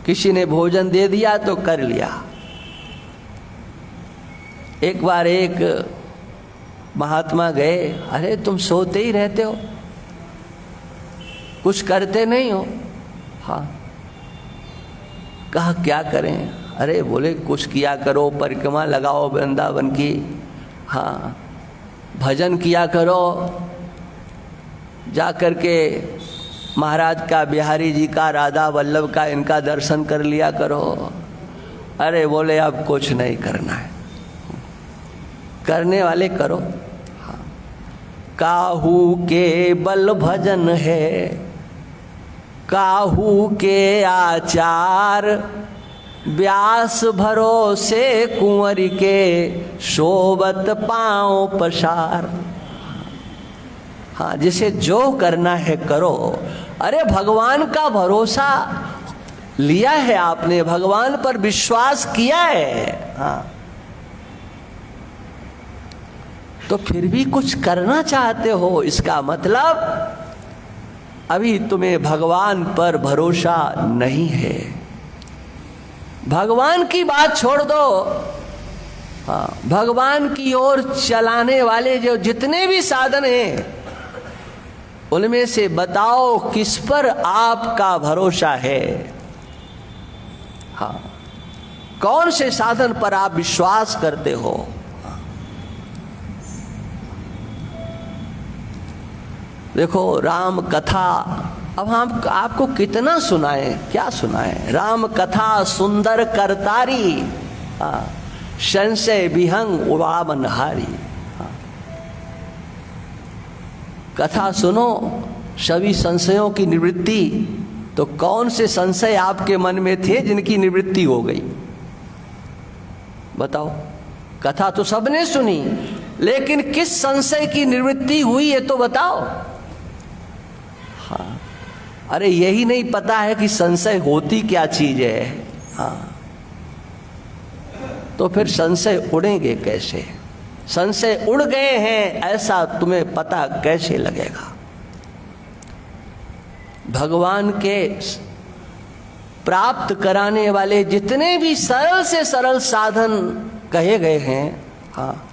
किसी ने भोजन दे दिया तो कर लिया। एक बार एक महात्मा गए, अरे तुम सोते ही रहते हो, कुछ करते नहीं हो। हाँ, कहा क्या करें? अरे बोले कुछ किया करो, परिक्रमा लगाओ वृंदावन की। हाँ, भजन किया करो, जा कर के महाराज का, बिहारी जी का, राधा वल्लभ का, इनका दर्शन कर लिया करो। अरे बोले अब कुछ नहीं करना है, करने वाले करो। हाँ, काहू के बल भजन है, काहू के आचार, व्यास भरोसे कुंवर के, शोभत पांव पसार। हाँ, जिसे जो करना है करो। अरे भगवान का भरोसा लिया है आपने, भगवान पर विश्वास किया है। हाँ, तो फिर भी कुछ करना चाहते हो, इसका मतलब अभी तुम्हें भगवान पर भरोसा नहीं है। भगवान की बात छोड़ दो, हाँ, भगवान की ओर चलाने वाले जो जितने भी साधन हैं, उनमें से बताओ किस पर आपका भरोसा है। हाँ, कौन से साधन पर आप विश्वास करते हो। देखो राम कथा, अब हम आपको कितना सुनाएं, क्या सुनाएं। राम कथा सुंदर करतारी, संशय विहंग उड़ावनहारी। कथा सुनो, सभी संशयों की निवृत्ति। तो कौन से संशय आपके मन में थे जिनकी निवृत्ति हो गई, बताओ। कथा तो सबने सुनी, लेकिन किस संशय की निवृत्ति हुई है तो बताओ। हाँ, अरे यही नहीं पता है कि संशय होती क्या चीज है। हाँ, तो फिर संशय उड़ेंगे कैसे। संशय उड़ गए हैं ऐसा तुम्हें पता कैसे लगेगा। भगवान के प्राप्त कराने वाले जितने भी सरल से सरल साधन कहे गए हैं, हाँ,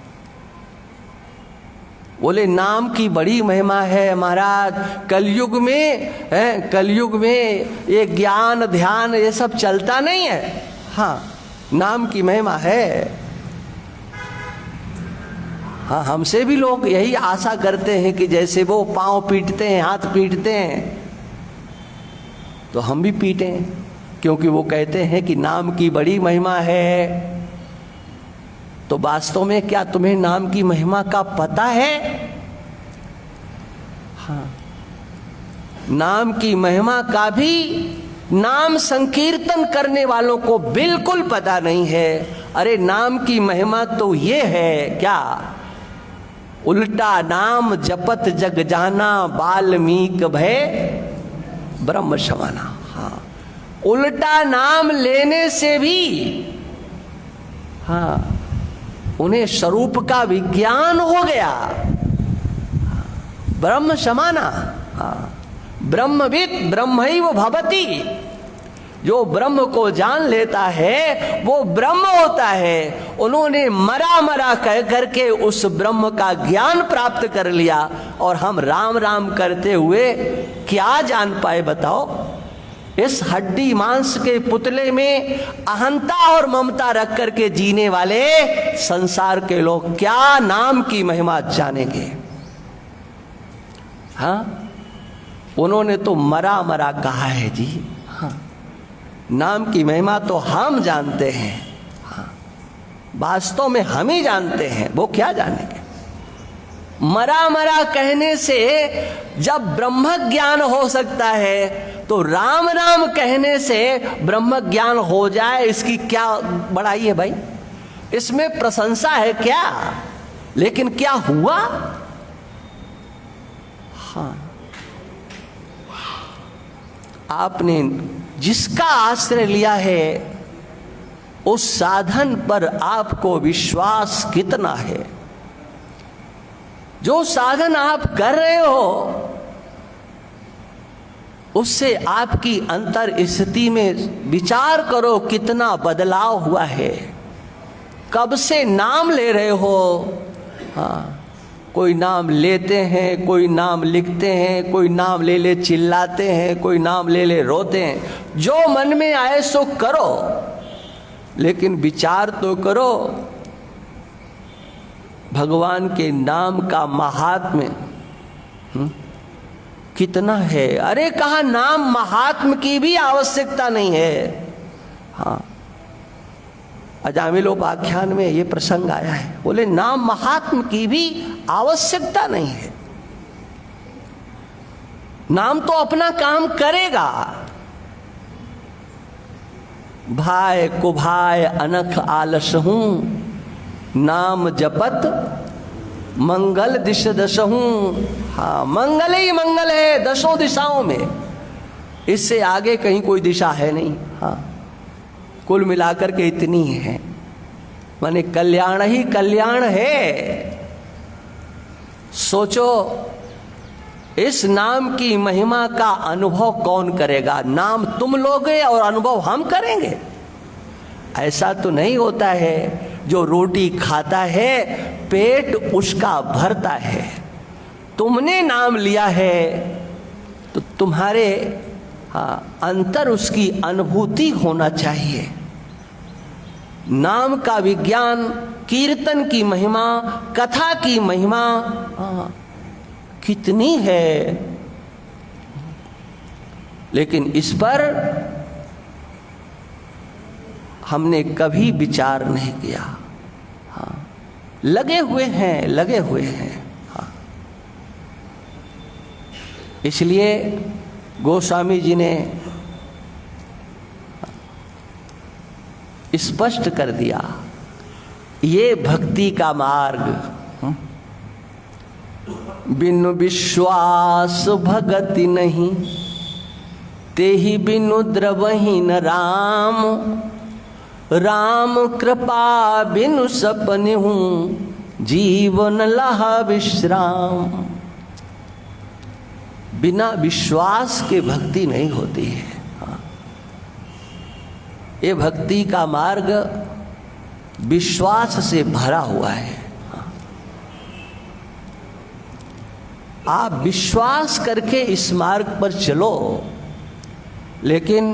बोले नाम की बड़ी महिमा है महाराज। कलयुग में है, कलयुग में ये ज्ञान ध्यान ये सब चलता नहीं है। हाँ, नाम की महिमा है। हाँ, हमसे भी लोग यही आशा करते हैं कि जैसे वो पांव पीटते हैं, हाथ पीटते हैं, तो हम भी पीटें, क्योंकि वो कहते हैं कि नाम की बड़ी महिमा है। तो वास्तव में क्या तुम्हें नाम की महिमा का पता है। हाँ, नाम की महिमा का भी नाम संकीर्तन करने वालों को बिल्कुल पता नहीं है। अरे नाम की महिमा तो ये है क्या, उल्टा नाम जपत जग जाना, वाल्मीकि भय ब्रह्म समाना। हाँ, उल्टा नाम लेने से भी हाँ उन्हें स्वरूप का विज्ञान हो गया। ब्रह्म समाना, हाँ, ब्रह्मविद ब्रह्मैव भवति। जो ब्रह्म को जान लेता है वो ब्रह्म होता है। उन्होंने मरा मरा कह करके उस ब्रह्म का ज्ञान प्राप्त कर लिया, और हम राम राम करते हुए क्या जान पाए बताओ। इस हड्डी मांस के पुतले में अहंता और ममता रख करके जीने वाले संसार के लोग क्या नाम की महिमा जानेंगे। हाँ, उन्होंने तो मरा मरा कहा है जी। हाँ, नाम की महिमा तो हम जानते हैं। हाँ, वास्तव में हम ही जानते हैं, वो क्या जानेंगे। मरा मरा कहने से जब ब्रह्म ज्ञान हो सकता है, तो राम राम कहने से ब्रह्म ज्ञान हो जाए, इसकी क्या बड़ाई है भाई। इसमें प्रशंसा है क्या, लेकिन क्या हुआ। हाँ, आपने जिसका आश्रय लिया है उस साधन पर आपको विश्वास कितना है। जो साधन आप कर रहे हो उससे आपकी अंतर स्थिति में विचार करो कितना बदलाव हुआ है। कब से नाम ले रहे हो। हाँ, कोई नाम लेते हैं, कोई नाम लिखते हैं, कोई नाम ले ले चिल्लाते हैं, कोई नाम ले ले रोते हैं। जो मन में आए सो करो, लेकिन विचार तो करो भगवान के नाम का महात्म्य कितना है। अरे कहा नाम महात्म की भी आवश्यकता नहीं है। हाँ, अजामिलोपाख्यान में ये प्रसंग आया है। बोले नाम महात्म की भी आवश्यकता नहीं है। नाम तो अपना काम करेगा। भाई कुभाय अनख आलस हूं, नाम जपत मंगल दिश दशहूं। हाँ, मंगल ही मंगल है दशों दिशाओं में, इससे आगे कहीं कोई दिशा है नहीं। हाँ, कुल मिलाकर के इतनी है, माने कल्याण ही कल्याण है। सोचो इस नाम की महिमा का अनुभव कौन करेगा। नाम तुम लोगे और अनुभव हम करेंगे, ऐसा तो नहीं होता है। जो रोटी खाता है पेट उसका भरता है। तुमने नाम लिया है तो तुम्हारे अंतर उसकी अनुभूति होना चाहिए। नाम का विज्ञान, कीर्तन की महिमा, कथा की महिमा कितनी है, लेकिन इस पर हमने कभी विचार नहीं किया। लगे हुए हैं। इसलिए गोस्वामी जी ने स्पष्ट कर दिया, ये भक्ति का मार्ग, बिनु विश्वास भगति नहीं, तेहि बिनु द्रवहि न राम, राम कृपा बिनु सपनिहु, जीवन लहा विश्राम। बिना विश्वास के भक्ति नहीं होती है। ये भक्ति का मार्ग विश्वास से भरा हुआ है। आप विश्वास करके इस मार्ग पर चलो, लेकिन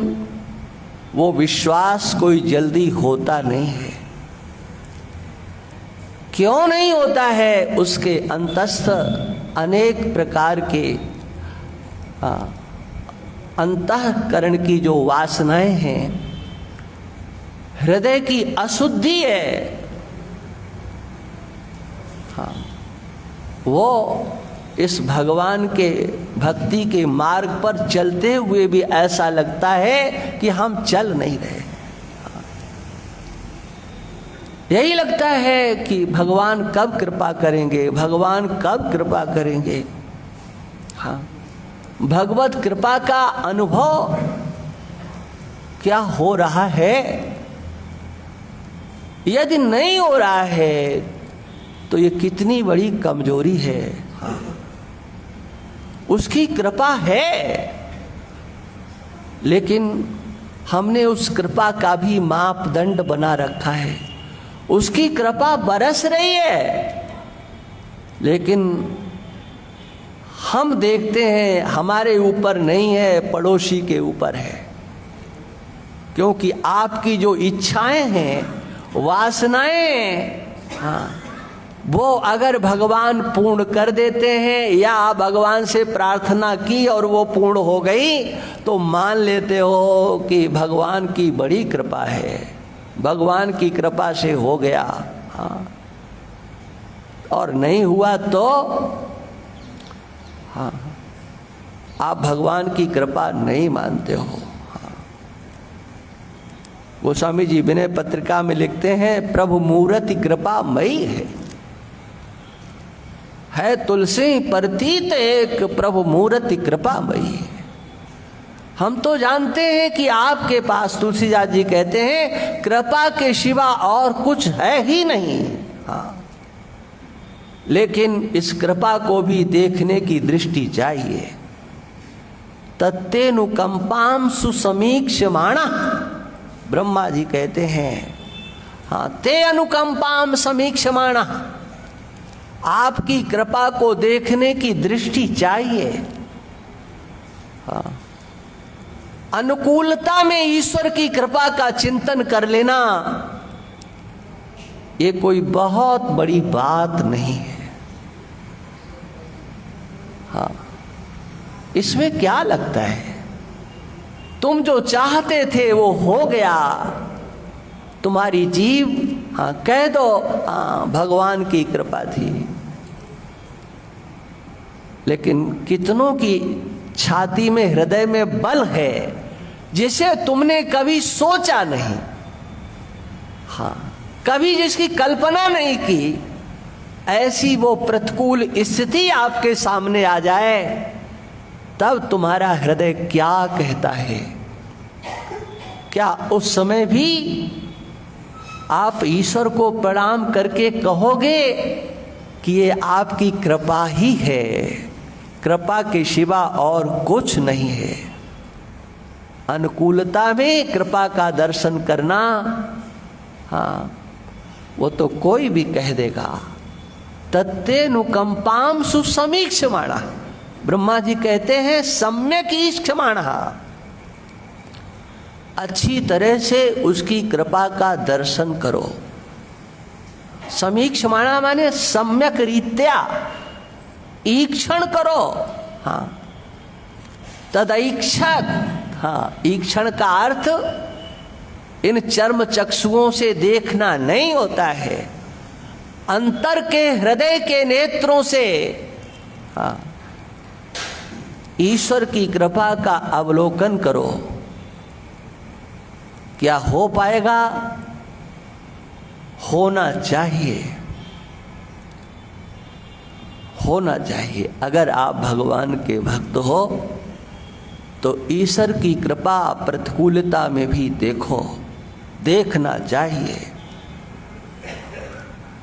वो विश्वास कोई जल्दी होता नहीं है। क्यों नहीं होता है? उसके अंतस्थ अनेक प्रकार के अंतःकरण की जो वासनाएं हैं, हृदय की अशुद्धि है, वो इस भगवान के भक्ति के मार्ग पर चलते हुए भी ऐसा लगता है कि हम चल नहीं रहे। यही लगता है कि भगवान कब कृपा करेंगे, भगवान कब कृपा करेंगे। भगवत कृपा का अनुभव क्या हो रहा है? यदि नहीं हो रहा है तो ये कितनी बड़ी कमजोरी है। उसकी कृपा है, लेकिन हमने उस कृपा का भी मापदंड बना रखा है। उसकी कृपा बरस रही है, लेकिन हम देखते हैं हमारे ऊपर नहीं है, पड़ोसी के ऊपर है। क्योंकि आपकी जो इच्छाएं हैं, वासनाएं, वो अगर भगवान पूर्ण कर देते हैं, या भगवान से प्रार्थना की और वो पूर्ण हो गई, तो मान लेते हो कि भगवान की बड़ी कृपा है, भगवान की कृपा से हो गया। और नहीं हुआ तो आप भगवान की कृपा नहीं मानते हो। गोस्वामी जी विनय पत्रिका में लिखते हैं, प्रभु मूर्ति कृपा मई है तुलसी प्रतीत एक, प्रभु मूर्ति कृपा मई। हम तो जानते हैं कि आपके पास, तुलसीदास जी कहते हैं, कृपा के सिवा और कुछ है ही नहीं। लेकिन इस कृपा को भी देखने की दृष्टि चाहिए। तत्तेनुकंपाम सुसमीक्षमाणा, ब्रह्मा जी कहते हैं, ते अनुकंपाम समीक्षमाणा, आपकी कृपा को देखने की दृष्टि चाहिए। अनुकूलता में ईश्वर की कृपा का चिंतन कर लेना, ये कोई बहुत बड़ी बात नहीं है। इसमें क्या लगता है? तुम जो चाहते थे वो हो गया, तुम्हारी जीव, कह दो भगवान की कृपा थी। लेकिन कितनों की छाती में, हृदय में बल है जिसे तुमने कभी सोचा नहीं, कभी जिसकी कल्पना नहीं की, ऐसी वो प्रतिकूल स्थिति आपके सामने आ जाए, तब तुम्हारा हृदय क्या कहता है? क्या उस समय भी आप ईश्वर को प्रणाम करके कहोगे कि ये आपकी कृपा ही है, कृपा के सिवा और कुछ नहीं है? अनुकूलता में कृपा का दर्शन करना, वो तो कोई भी कह देगा। तत्तेनुकंपाम सुसमीक्षमाणा, ब्रह्मा जी कहते हैं सम्यक ईक्षमाणा, अच्छी तरह से उसकी कृपा का दर्शन करो। समीक्षमाणा माने सम्यक रीत्या ईक्षण करो। हाँ, तदैक्षक, हाँ, ईक्षण का अर्थ इन चर्म चक्षुओं से देखना नहीं होता है, अंतर के हृदय के नेत्रों से, हाँ, ईश्वर की कृपा का अवलोकन करो। क्या हो पाएगा? होना चाहिए, होना चाहिए। अगर आप भगवान के भक्त हो तो ईश्वर की कृपा प्रतिकूलता में भी देखो, देखना चाहिए।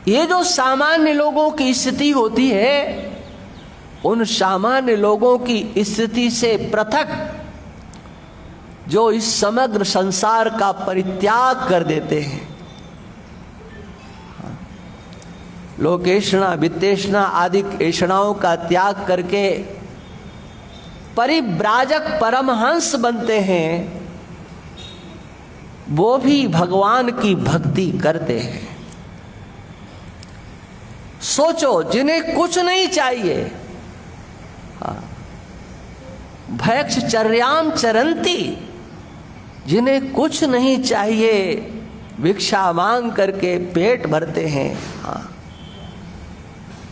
ये जो सामान्य लोगों की स्थिति होती है, उन सामान्य लोगों की स्थिति से पृथक जो इस समग्र संसार का परित्याग कर देते हैं, लोकेशना वित्तेषणा आदि ऐषणाओं का त्याग करके परिव्राजक परमहंस बनते हैं, वो भी भगवान की भक्ति करते हैं। सोचो, जिन्हें कुछ नहीं चाहिए, भैक्षचर्याम चरंती, जिन्हें कुछ नहीं चाहिए, भिक्षा मांग करके पेट भरते हैं, हाँ,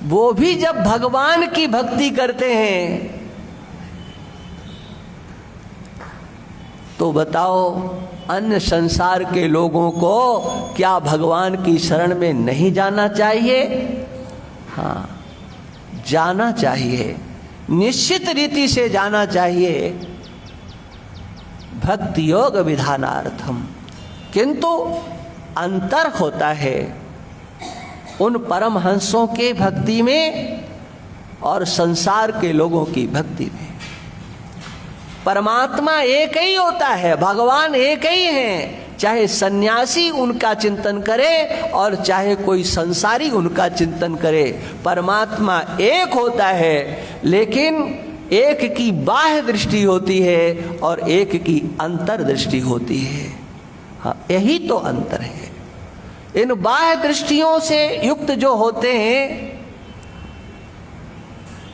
वो भी जब भगवान की भक्ति करते हैं तो बताओ अन्य संसार के लोगों को क्या भगवान की शरण में नहीं जाना चाहिए? हाँ, जाना चाहिए, निश्चित रीति से जाना चाहिए, भक्ति योग विधानार्थम। किंतु अंतर होता है उन परमहंसों के भक्ति में और संसार के लोगों की भक्ति में। परमात्मा एक ही होता है, भगवान एक ही हैं, चाहे सन्यासी उनका चिंतन करे और चाहे कोई संसारी उनका चिंतन करे, परमात्मा एक होता है। लेकिन एक की बाह्य दृष्टि होती है और एक की अंतर दृष्टि होती है। हाँ, यही तो अंतर है। इन बाह्य दृष्टियों से युक्त जो होते हैं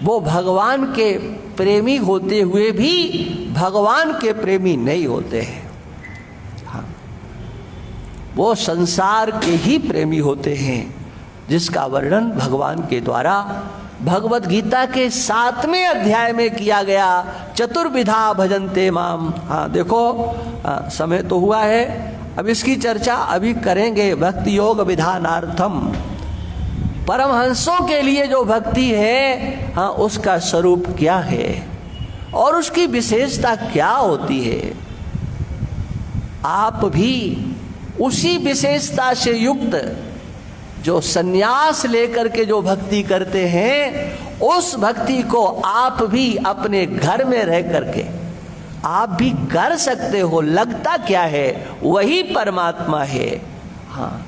वो भगवान के प्रेमी होते हुए भी भगवान के प्रेमी नहीं होते हैं। हाँ, वो संसार के ही प्रेमी होते हैं, जिसका वर्णन भगवान के द्वारा भगवत गीता के 7वें अध्याय में किया गया। चतुर्विधा भजन्ते माम। हाँ देखो, समय तो हुआ है, अब इसकी चर्चा अभी करेंगे। भक्ति योग विधानार्थम, परमहंसों के लिए जो भक्ति है, हाँ, उसका स्वरूप क्या है और उसकी विशेषता क्या होती है। आप भी उसी विशेषता से युक्त जो सन्यास लेकर के जो भक्ति करते हैं, उस भक्ति को आप भी अपने घर में रह करके आप भी कर सकते हो। लगता क्या है? वही परमात्मा है। हाँ,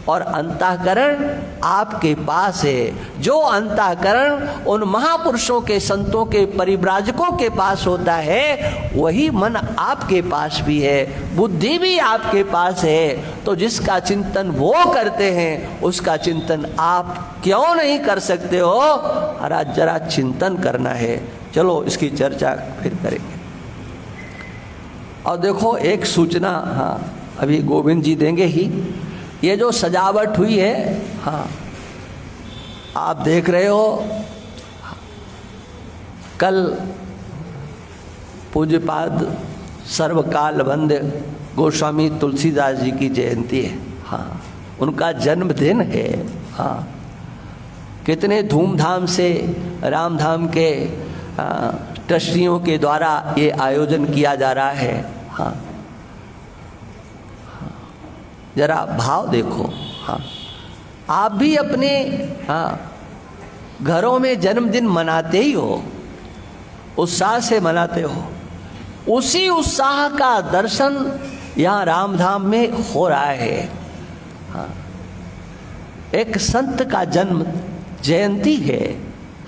और अंतःकरण आपके पास है। जो अंतःकरण उन महापुरुषों के, संतों के, परिव्राजकों के पास होता है, वही मन आपके पास भी है, बुद्धि भी आपके पास है। तो जिसका चिंतन वो करते हैं, उसका चिंतन आप क्यों नहीं कर सकते हो? जरा चिंतन करना है। चलो इसकी चर्चा फिर करेंगे। और देखो एक सूचना, हाँ, अभी गोविंद जी देंगे ही। ये जो सजावट हुई है, हाँ, आप देख रहे हो, कल पूज्यपाद सर्वकाल वंद्य गोस्वामी तुलसीदास जी की जयंती है। हाँ, उनका जन्मदिन है। हाँ, कितने धूमधाम से रामधाम के ट्रस्टियों के द्वारा ये आयोजन किया जा रहा है। हाँ, जरा भाव देखो। हाँ, आप भी अपने, हाँ, घरों में जन्मदिन मनाते ही हो, उत्साह से मनाते हो। उसी उत्साह का दर्शन यहाँ रामधाम में हो रहा है। हाँ, एक संत का जन्म जयंती है,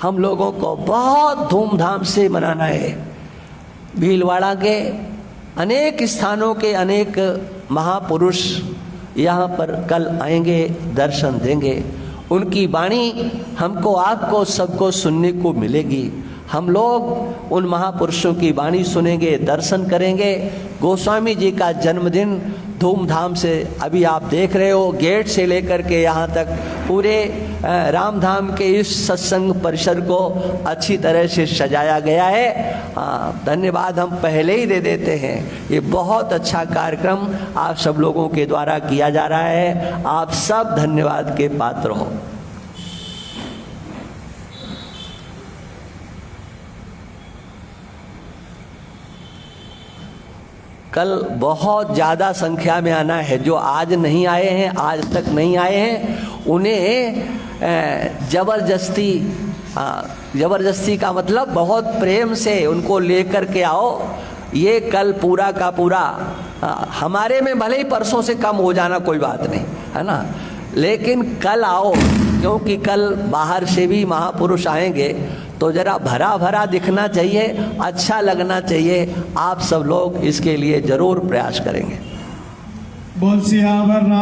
हम लोगों को बहुत धूमधाम से मनाना है। भीलवाड़ा के अनेक स्थानों के अनेक महापुरुष यहाँ पर कल आएंगे, दर्शन देंगे। उनकी वाणी हमको, आपको, सबको सुनने को मिलेगी। हम लोग उन महापुरुषों की वाणी सुनेंगे, दर्शन करेंगे। गोस्वामी जी का जन्मदिन धूमधाम से अभी आप देख रहे हो, गेट से लेकर के यहाँ तक पूरे रामधाम के इस सत्संग परिसर को अच्छी तरह से सजाया गया है। धन्यवाद हम पहले ही दे देते हैं। ये बहुत अच्छा कार्यक्रम आप सब लोगों के द्वारा किया जा रहा है। आप सब धन्यवाद के पात्र हो। कल बहुत ज़्यादा संख्या में आना है। जो आज नहीं आए हैं, आज तक नहीं आए हैं, उन्हें ज़बरदस्ती का मतलब बहुत प्रेम से उनको लेकर के आओ। ये कल पूरा का पूरा हमारे में भले ही परसों से कम हो जाना कोई बात नहीं है ना, लेकिन कल आओ, क्योंकि कल बाहर से भी महापुरुष आएंगे तो जरा भरा भरा दिखना चाहिए, अच्छा लगना चाहिए। आप सब लोग इसके लिए जरूर प्रयास करेंगे। बोल सियावर राम।